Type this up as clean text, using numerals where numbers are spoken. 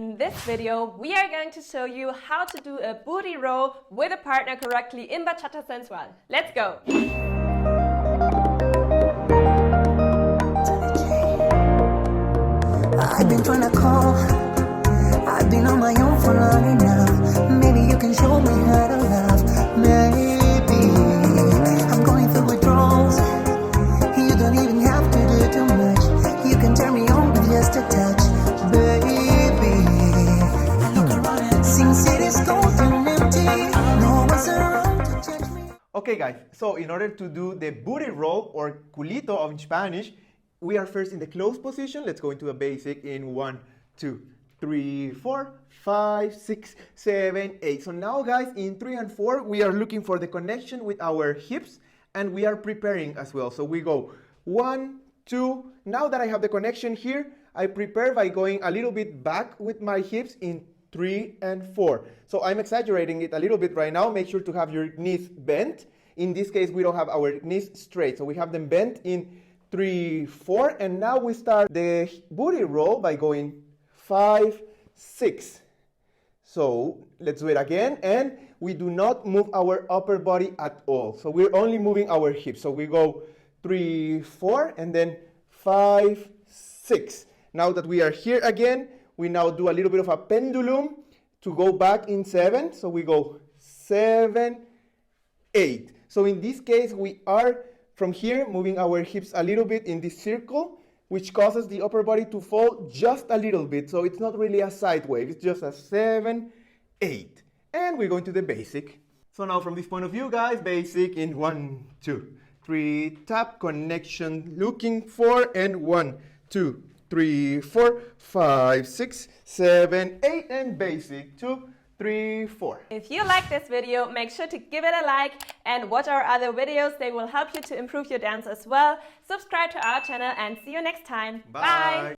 In this video, we are going to show you how to do a booty roll with a partner correctly in Bachata Sensual. Let's go! I've been trying to call, I've been on my own for long enough. Maybe you can show me how to love. Maybe I'm going through withdrawals. You don't even have to do too much. You can turn me on with just a touch, baby. I look around and since it is cold and empty, no one's around to judge me. Okay guys, so in order to do the booty roll or culito of Spanish, we are first in the closed position. Let's go into a basic in 1, 2, 3, 4, 5, 6, 7, 8. So now guys, in 3 and 4, we are looking for the connection with our hips and we are preparing as well. So we go 1, 2. Now that I have the connection here, I prepare by going a little bit back with my hips in 3 and 4. So I'm exaggerating it a little bit right now. Make sure to have your knees bent. In this case, we don't have our knees straight. So we have them bent in 3, 4, and now we start the booty roll by going 5, 6. So let's do it again, and we do not move our upper body at all. So we're only moving our hips. So we go 3, 4, and then 5, 6. Now that we are here again, we now do a little bit of a pendulum to go back in 7. So we go 7, 8. So in this case, we are from here moving our hips a little bit in this circle, which causes the upper body to fall just a little bit. So it's not really a side wave, it's just a 7, 8. And we're going to the basic. So now from this point of view, guys, basic in 1, 2, 3, tap, connection, looking for, and 1, 2, 3, 4, 5, 6, 7, 8, and basic, 2, 3, 4. If you like this video, make sure to give it a like and watch our other videos. They will help you to improve your dance as well. Subscribe to our channel and see you next time. Bye.